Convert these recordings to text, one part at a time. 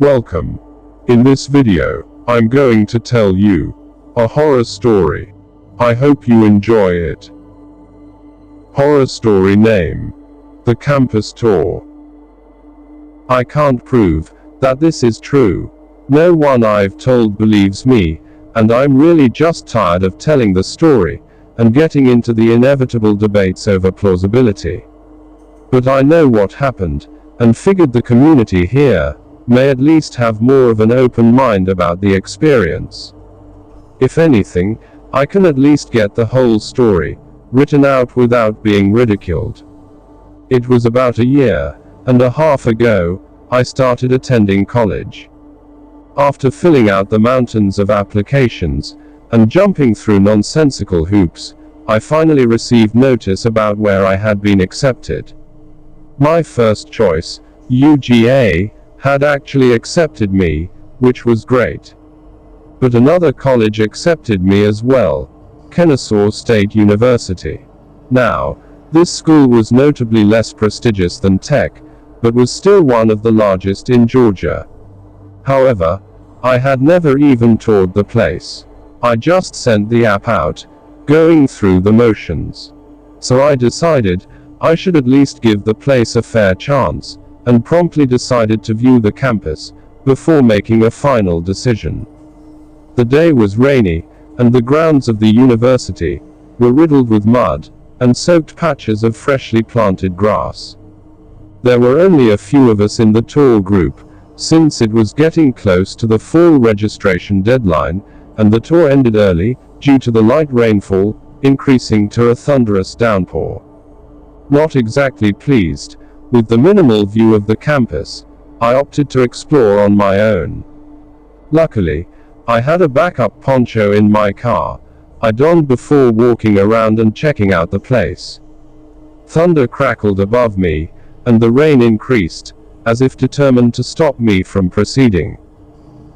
Welcome. In this video, I'm going to tell you a horror story. I hope you enjoy it. Horror story name: The Campus Tour. I can't prove that this is true. No one I've told believes me, and I'm really just tired of telling the story and getting into the inevitable debates over plausibility. But I know what happened, and figured the community here may at least have more of an open mind about the experience. If anything, I can at least get the whole story written out without being ridiculed. It was about a year and a half ago I started attending college. After filling out the mountains of applications and jumping through nonsensical hoops, I finally received notice about where I had been accepted. My first choice, UGA, had actually accepted me, which was great. But another college accepted me as well, Kennesaw State University. Now, this school was notably less prestigious than Tech, but was still one of the largest in Georgia. However, I had never even toured the place. I just sent the app out, going through the motions. So I decided I should at least give the place a fair chance, and promptly decided to view the campus before making a final decision. The day was rainy, and the grounds of the university were riddled with mud and soaked patches of freshly planted grass. There were only a few of us in the tour group, since it was getting close to the fall registration deadline, and the tour ended early due to the light rainfall increasing to a thunderous downpour. Not exactly pleased with the minimal view of the campus, I opted to explore on my own. Luckily, I had a backup poncho in my car I donned before walking around and checking out the place. Thunder crackled above me, and the rain increased, as if determined to stop me from proceeding.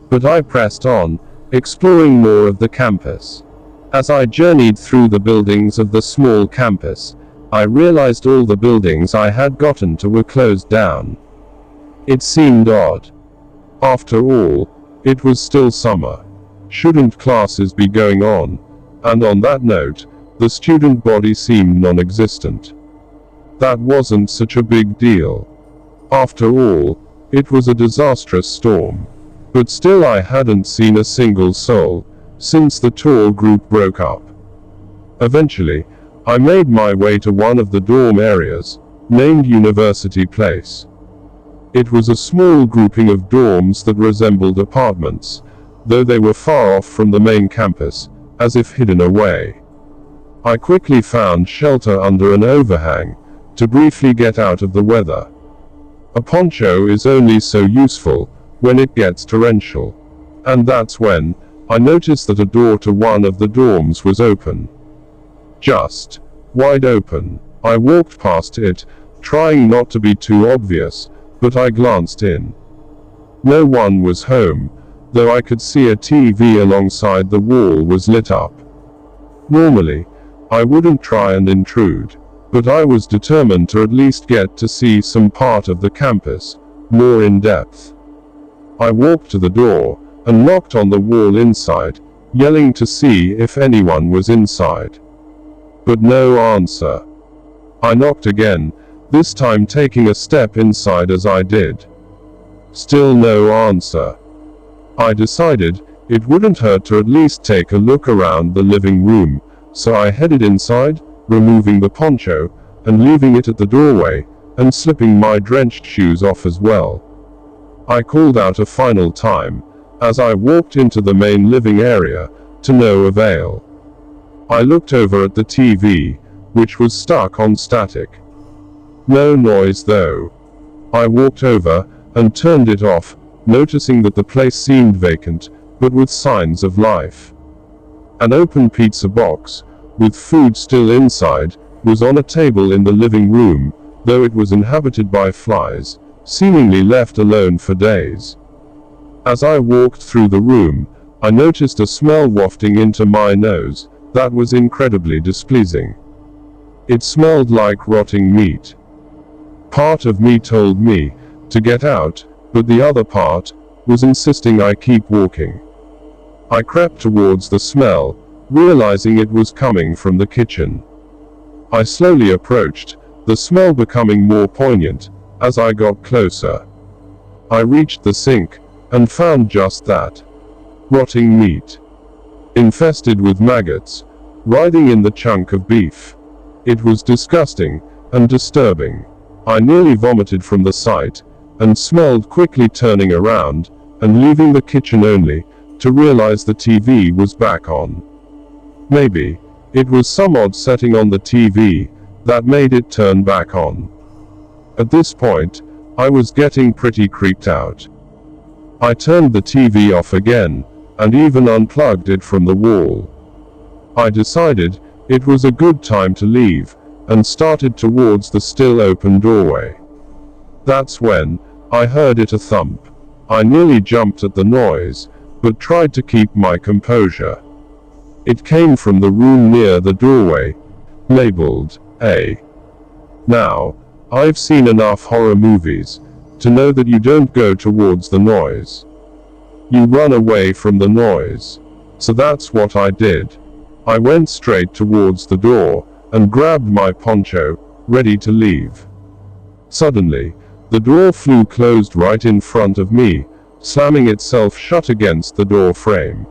But I pressed on, exploring more of the campus. As I journeyed through the buildings of the small campus, I realized all the buildings I had gotten to were closed down. It seemed odd. After all, it was still summer. Shouldn't classes be going on? And on that note, the student body seemed non-existent. That wasn't such a big deal. After all, it was a disastrous storm. But still, I hadn't seen a single soul since the tour group broke up. Eventually, I made my way to one of the dorm areas, named University Place. It was a small grouping of dorms that resembled apartments, though they were far off from the main campus, as if hidden away. I quickly found shelter under an overhang to briefly get out of the weather. A poncho is only so useful when it gets torrential. And that's when I noticed that a door to one of the dorms was open. Just wide open. I walked past it, trying not to be too obvious, but I glanced in. No one was home, though I could see a TV alongside the wall was lit up. Normally, I wouldn't try and intrude, but I was determined to at least get to see some part of the campus, more in depth. I walked to the door, and knocked on the wall inside, yelling to see if anyone was inside. But no answer. I knocked again, this time taking a step inside as I did. Still no answer. I decided it wouldn't hurt to at least take a look around the living room, so I headed inside, removing the poncho, and leaving it at the doorway, and slipping my drenched shoes off as well. I called out a final time, as I walked into the main living area, to no avail. I looked over at the TV, which was stuck on static. No noise though. I walked over, and turned it off, noticing that the place seemed vacant, but with signs of life. An open pizza box, with food still inside, was on a table in the living room, though it was inhabited by flies, seemingly left alone for days. As I walked through the room, I noticed a smell wafting into my nose that was incredibly displeasing. It smelled like rotting meat. Part of me told me to get out, but the other part was insisting I keep walking. I crept towards the smell, realizing it was coming from the kitchen. I slowly approached, the smell becoming more poignant as I got closer. I reached the sink and found just that. Rotting meat. Infested with maggots, writhing in the chunk of beef. It was disgusting and disturbing. I nearly vomited from the sight, and smelled quickly turning around and leaving the kitchen only to realize the TV was back on. Maybe it was some odd setting on the TV that made it turn back on. At this point, I was getting pretty creeped out. I turned the TV off again, and even unplugged it from the wall. I decided it was a good time to leave, and started towards the still open doorway. That's when I heard it a thump. I nearly jumped at the noise, but tried to keep my composure. It came from the room near the doorway, labeled A. Now, I've seen enough horror movies to know that you don't go towards the noise. You run away from the noise. So that's what I did. I went straight towards the door and grabbed my poncho, ready to leave. Suddenly, the door flew closed right in front of me, slamming itself shut against the door frame.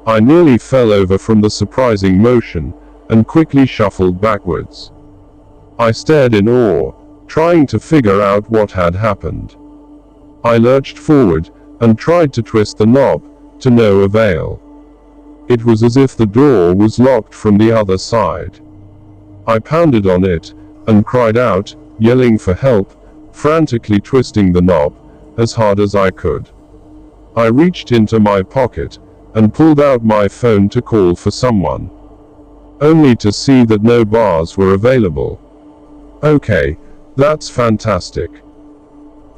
I nearly fell over from the surprising motion and quickly shuffled backwards. I stared in awe, trying to figure out what had happened. I lurched forward and tried to twist the knob, to no avail. It was as if the door was locked from the other side. I pounded on it and cried out, yelling for help, frantically twisting the knob as hard as I could. I reached into my pocket and pulled out my phone to call for someone, only to see that no bars were available. Okay, that's fantastic.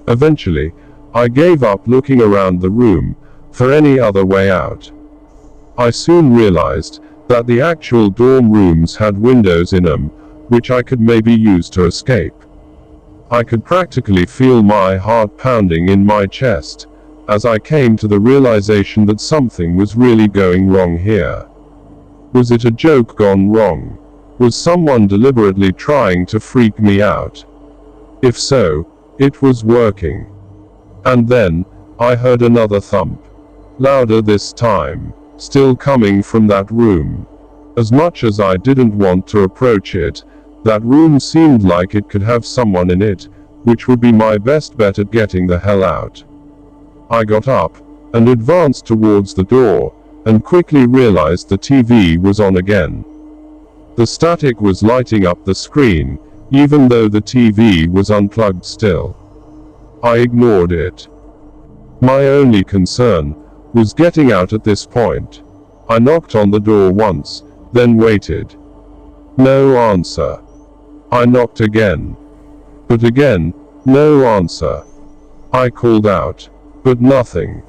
Eventually, I gave up looking around the room for any other way out. I soon realized that the actual dorm rooms had windows in them, which I could maybe use to escape. I could practically feel my heart pounding in my chest as I came to the realization that something was really going wrong here. Was it a joke gone wrong? Was someone deliberately trying to freak me out? If so, it was working. And then, I heard another thump. Louder this time, still coming from that room. As much as I didn't want to approach it, that room seemed like it could have someone in it, which would be my best bet at getting the hell out. I got up, and advanced towards the door, and quickly realized the TV was on again. The static was lighting up the screen, even though the TV was unplugged still. I ignored it. My only concern was getting out at this point. I knocked on the door once, then waited. No answer. I knocked again. But again, no answer. I called out, but nothing.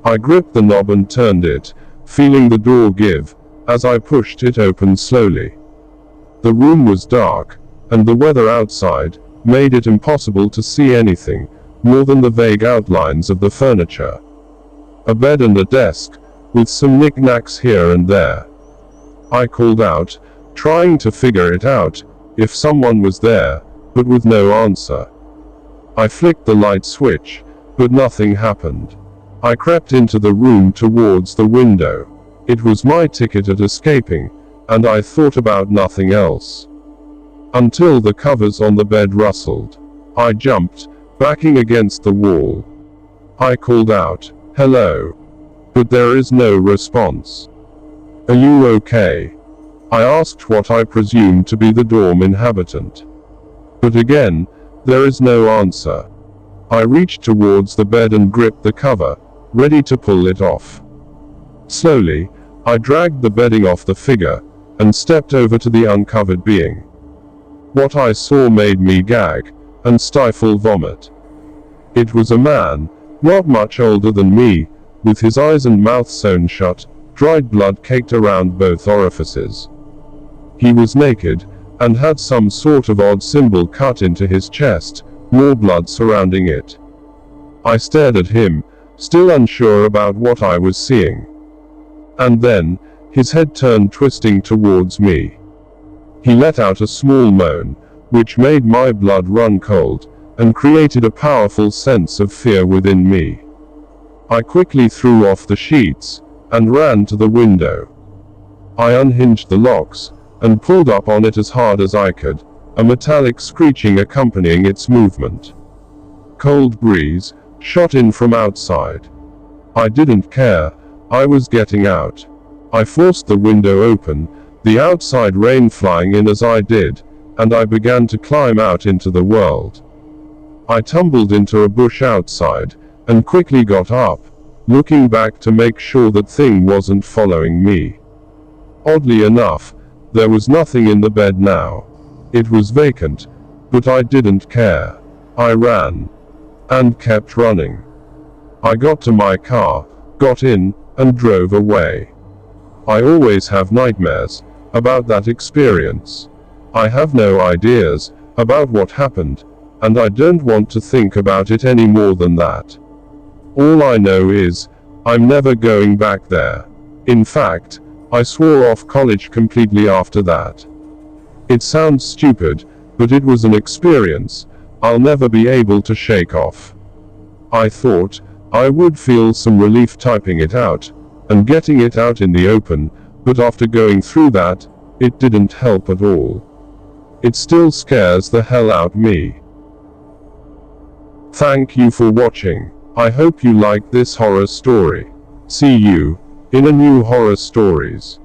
I gripped the knob and turned it, feeling the door give, as I pushed it open slowly. The room was dark, and the weather outside made it impossible to see anything more than the vague outlines of the furniture. A bed and a desk, with some knickknacks here and there. I called out, trying to figure it out, if someone was there, but with no answer. I flicked the light switch, but nothing happened. I crept into the room towards the window. It was my ticket at escaping, and I thought about nothing else. Until the covers on the bed rustled. I jumped, backing against the wall. I called out, "Hello." But there is no response. "Are you okay?" I asked what I presumed to be the dorm inhabitant. But again, there is no answer. I reached towards the bed and gripped the cover, ready to pull it off. Slowly, I dragged the bedding off the figure, and stepped over to the uncovered being. What I saw made me gag, and stifle vomit. It was a man, not much older than me, with his eyes and mouth sewn shut, dried blood caked around both orifices. He was naked, and had some sort of odd symbol cut into his chest, more blood surrounding it. I stared at him, still unsure about what I was seeing. And then, his head turned twisting towards me. He let out a small moan, which made my blood run cold, and created a powerful sense of fear within me. I quickly threw off the sheets, and ran to the window. I unhinged the locks, and pulled up on it as hard as I could, a metallic screeching accompanying its movement. Cold breeze shot in from outside. I didn't care, I was getting out. I forced the window open, the outside rain flying in as I did, and I began to climb out into the world. I tumbled into a bush outside, and quickly got up, looking back to make sure that thing wasn't following me. Oddly enough, there was nothing in the bed now. It was vacant, but I didn't care. I ran. And kept running. I got to my car, got in, and drove away. I always have nightmares about that experience. I have no ideas about what happened, and I don't want to think about it any more than that. All I know is, I'm never going back there. In fact, I swore off college completely after that. It sounds stupid, but it was an experience I'll never be able to shake off. I thought I would feel some relief typing it out, and getting it out in the open, but after going through that, it didn't help at all. It still scares the hell out me. Thank you for watching. I hope you liked this horror story. See you in a new horror stories.